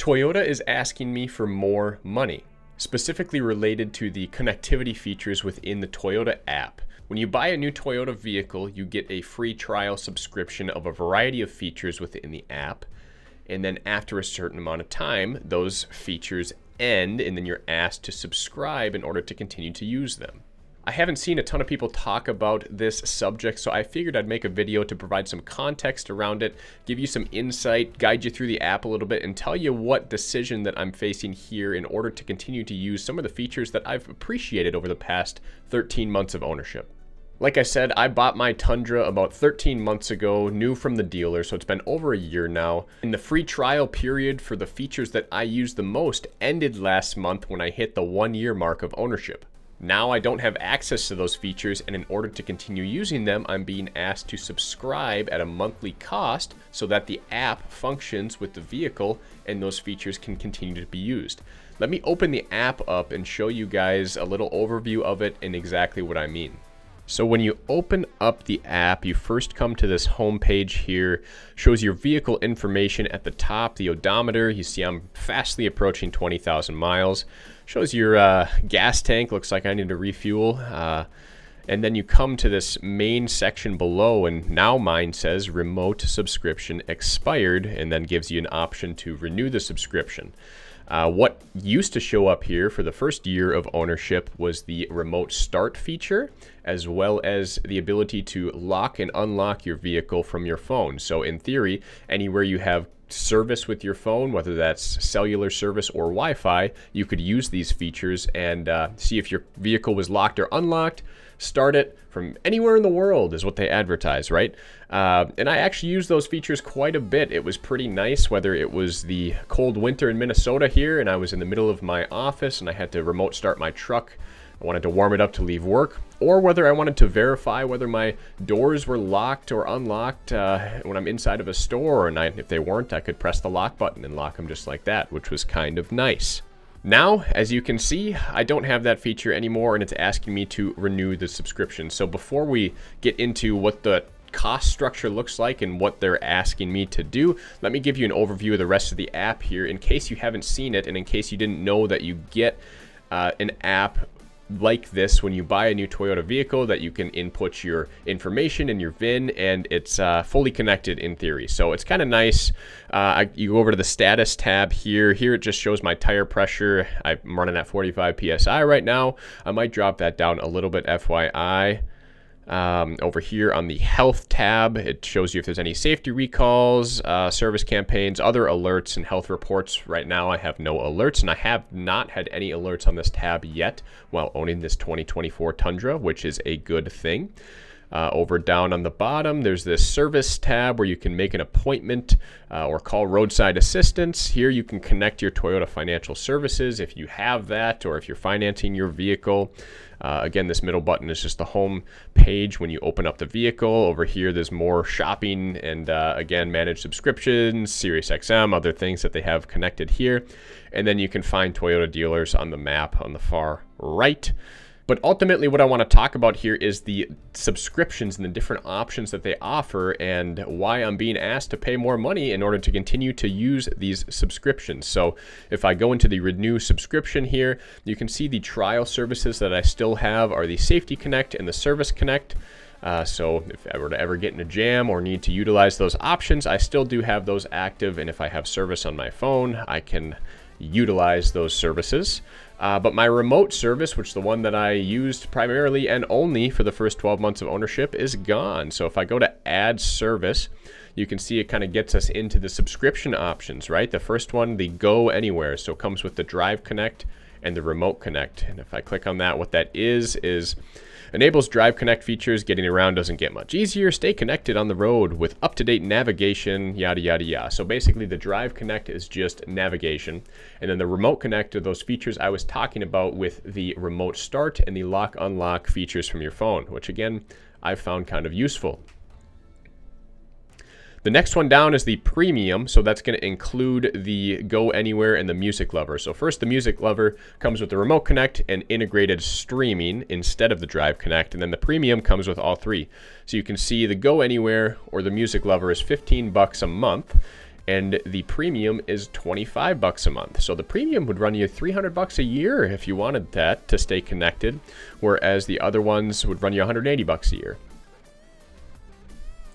Toyota is asking me for more money, specifically related to the connectivity features within the Toyota app. When you buy a new Toyota vehicle, you get a free trial subscription of a variety of features within the app. And then after a certain amount of time, those features end, and then you're asked to subscribe in order to continue to use them. I haven't seen a ton of people talk about this subject, so I figured I'd make a video to provide some context around it, give you some insight, guide you through the app a little bit, and tell you what decision that I'm facing here in order to continue to use some of the features that I've appreciated over the past 13 months of ownership. Like I said, I bought my Tundra about 13 months ago, new from the dealer, so it's been over a year now. And the free trial period for the features that I use the most ended last month when I hit the 1-year mark of ownership. Now I don't have access to those features, and in order to continue using them, I'm being asked to subscribe at a monthly cost so that the app functions with the vehicle and those features can continue to be used. Let me open the app up and show you guys a little overview of it and exactly what I mean. So when you open up the app, you first come to this home page here. Shows your vehicle information at the top, the odometer. You see I'm fastly approaching 20,000 miles. Shows your gas tank. Looks like I need to refuel. And then you come to this main section below, and now mine says remote subscription expired, and then gives you an option to renew the subscription. What used to show up here for the first year of ownership was the remote start feature, as well as the ability to lock and unlock your vehicle from your phone. So in theory, anywhere you have service with your phone, whether that's cellular service or Wi-Fi, you could use these features and see if your vehicle was locked or unlocked. Start it from anywhere in the world is what they advertise, right? And I actually used those features quite a bit. It was pretty nice, whether it was the cold winter in Minnesota here and I was in the middle of my office and I had to remote start my truck. I wanted to warm it up to leave work, or whether I wanted to verify whether my doors were locked or unlocked when I'm inside of a store, and if they weren't, I could press the lock button and lock them just like that, which was kind of nice. Now, as you can see, I don't have that feature anymore, and it's asking me to renew the subscription. So before we get into what the cost structure looks like and what they're asking me to do, let me give you an overview of the rest of the app here in case you haven't seen it, and in case you didn't know that you get an app like this when you buy a new Toyota vehicle, that you can input your information and your VIN, and it's fully connected in theory. So it's kind of nice. You go over to the status tab here. Here it just shows my tire pressure. I'm running at 45 PSI right now. I might drop that down a little bit, FYI. Over here on the health tab, it shows you if there's any safety recalls, service campaigns, other alerts, and health reports. Right now I have no alerts, and I have not had any alerts on this tab yet while owning this 2024 Tundra, which is a good thing. Over down on the bottom, there's this service tab where you can make an appointment or call roadside assistance. Here you can connect your Toyota financial services if you have that, or if you're financing your vehicle. Again, this middle button is just the home page when you open up the vehicle. Over here, there's more shopping and, again, manage subscriptions, SiriusXM, other things that they have connected here. And then you can find Toyota dealers on the map on the far right. But ultimately, what I want to talk about here is the subscriptions and the different options that they offer, and why I'm being asked to pay more money in order to continue to use these subscriptions. So if I go into the renew subscription here, you can see the trial services that I still have are the Safety Connect and the Service Connect. So if I were to ever get in a jam or need to utilize those options, I still do have those active. And if I have service on my phone, I can utilize those services. But my remote service, which is the one that I used primarily and only for the first 12 months of ownership, is gone. So if I go to add service, you can see it kind of gets us into the subscription options, right? The first one, the Go Anywhere. So it comes with the Drive Connect and the Remote Connect. And if I click on that, what that is enables Drive Connect features. Getting around doesn't get much easier. Stay connected on the road with up-to-date navigation, yada, yada, yada. So basically the Drive Connect is just navigation. And then the Remote Connect are those features I was talking about with the remote start and the lock unlock features from your phone, which again, I've found kind of useful. The next one down is the premium, so that's going to include the Go Anywhere and the Music Lover. So first, the Music Lover comes with the Remote Connect and integrated streaming instead of the Drive Connect, and then the premium comes with all three. So you can see the Go Anywhere or the Music Lover is $15 a month, and the premium is $25 a month. So the premium would run you $300 a year if you wanted that to stay connected, whereas the other ones would run you $180 a year.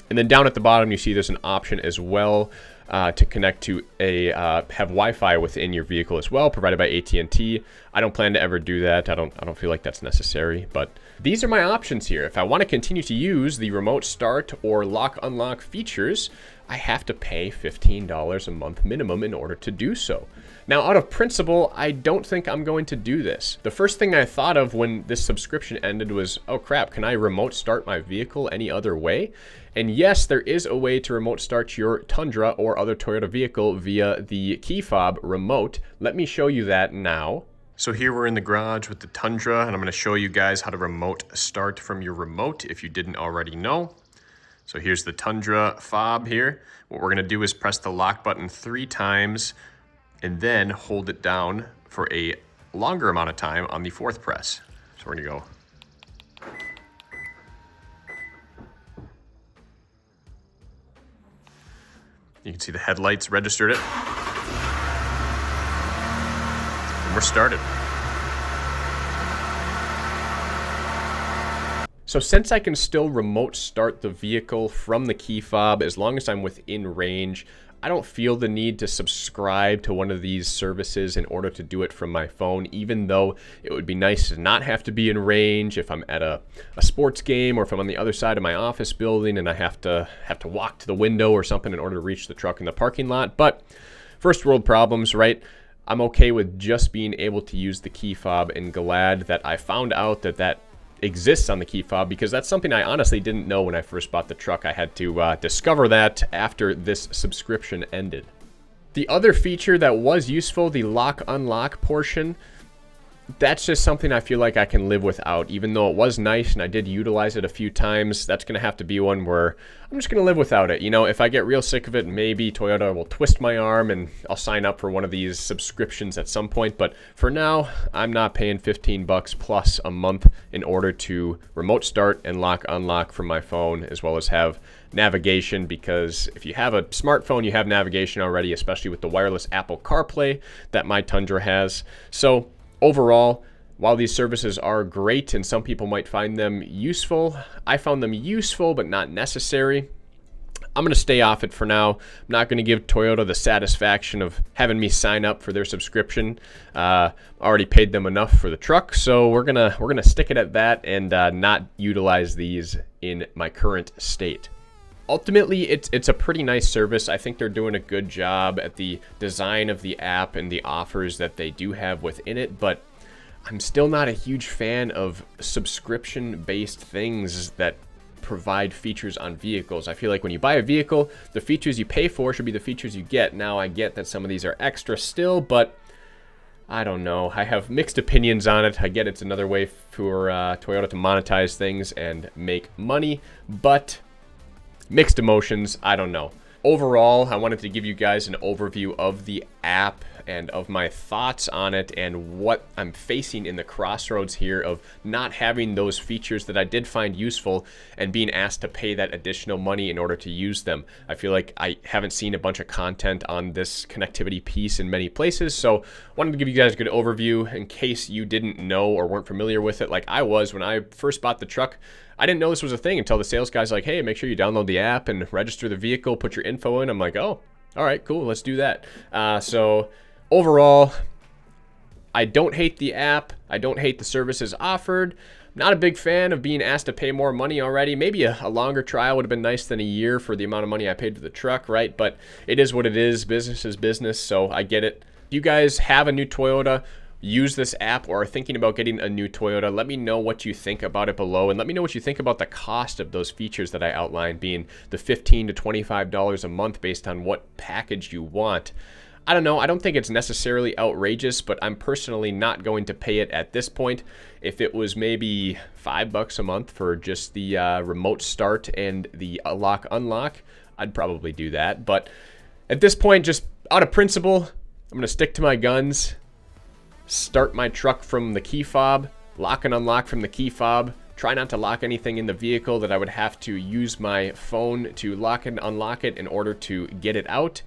And then down at the bottom, you see there's an option as well to connect to have Wi-Fi within your vehicle as well, provided by AT&T. I don't plan to ever do that. I don't feel like that's necessary, but these are my options here. If I want to continue to use the remote start or lock unlock features, I have to pay $15 a month minimum in order to do so. Now, out of principle, I don't think I'm going to do this. The first thing I thought of when this subscription ended was, oh crap, can I remote start my vehicle any other way? And yes, there is a way to remote start your Tundra or other Toyota vehicle via the key fob remote. Let me show you that now. So here we're in the garage with the Tundra, and I'm going to show you guys how to remote start from your remote if you didn't already know. So here's the Tundra fob here. What we're going to do is press the lock button 3 times and then hold it down for a longer amount of time on the 4th press. So we're going to go. You can see the headlights registered it. And we're started. So since I can still remote start the vehicle from the key fob as long as I'm within range, I don't feel the need to subscribe to one of these services in order to do it from my phone, even though it would be nice to not have to be in range if I'm at a sports game or if I'm on the other side of my office building and I have to walk to the window or something in order to reach the truck in the parking lot. But first world problems, right? I'm okay with just being able to use the key fob, and glad that I found out that exists on the key fob, because that's something I honestly didn't know when I first bought the truck. I had to discover that after this subscription ended. The other feature that was useful, the lock unlock portion, that's just something I feel like I can live without. Even though it was nice and I did utilize it a few times, that's going to have to be one where I'm just going to live without it. You know, if I get real sick of it, maybe Toyota will twist my arm and I'll sign up for one of these subscriptions at some point. But for now, I'm not paying $15 plus a month in order to remote start and lock unlock from my phone, as well as have navigation, because if you have a smartphone, you have navigation already, especially with the wireless Apple CarPlay that my Tundra has. So overall, while these services are great and some people might find them useful, I found them useful but not necessary. I'm going to stay off it for now. I'm not going to give Toyota the satisfaction of having me sign up for their subscription. Already paid them enough for the truck, so we're gonna stick it at that and not utilize these in my current state. Ultimately, it's a pretty nice service. I think they're doing a good job at the design of the app and the offers that they do have within it, but I'm still not a huge fan of subscription-based things that provide features on vehicles. I feel like when you buy a vehicle, the features you pay for should be the features you get. Now, I get that some of these are extra still, but I don't know. I have mixed opinions on it. I get it's another way for Toyota to monetize things and make money, but mixed emotions, I don't know. Overall, I wanted to give you guys an overview of the app and of my thoughts on it and what I'm facing in the crossroads here of not having those features that I did find useful and being asked to pay that additional money in order to use them. I feel like I haven't seen a bunch of content on this connectivity piece in many places, so wanted to give you guys a good overview in case you didn't know or weren't familiar with it like I was when I first bought the truck. I didn't know this was a thing until the sales guy's like, hey, make sure you download the app and register the vehicle, put your info in. I'm like, oh, all right, cool, let's do that. So overall, I don't hate the app. I don't hate the services offered. Not a big fan of being asked to pay more money already. Maybe a longer trial would have been nice than a year for the amount of money I paid for the truck, right? But it is what it is. Business is business, so I get it. If you guys have a new Toyota, use this app, or are thinking about getting a new Toyota, let me know what you think about it below, and let me know what you think about the cost of those features that I outlined, being the $15 to $25 a month based on what package you want. I don't know. I don't think it's necessarily outrageous, but I'm personally not going to pay it at this point. If it was maybe $5 a month for just the remote start and the lock unlock, I'd probably do that. But at this point, just out of principle, I'm going to stick to my guns. Start my truck from the key fob, lock and unlock from the key fob. Try not to lock anything in the vehicle that I would have to use my phone to lock and unlock it in order to get it out.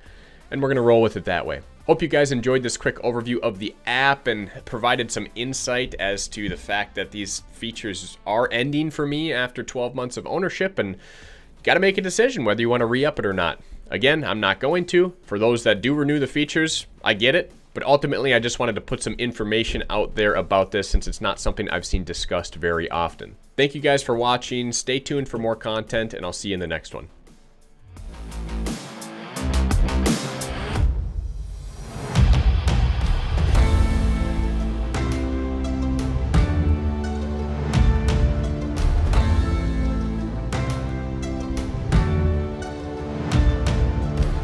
and we're going to roll with it that way. Hope you guys enjoyed this quick overview of the app and provided some insight as to the fact that these features are ending for me after 12 months of ownership, and you got to make a decision whether you want to re-up it or not. Again, I'm not going to. For those that do renew the features, I get it. But ultimately, I just wanted to put some information out there about this since it's not something I've seen discussed very often. Thank you guys for watching. Stay tuned for more content, and I'll see you in the next one.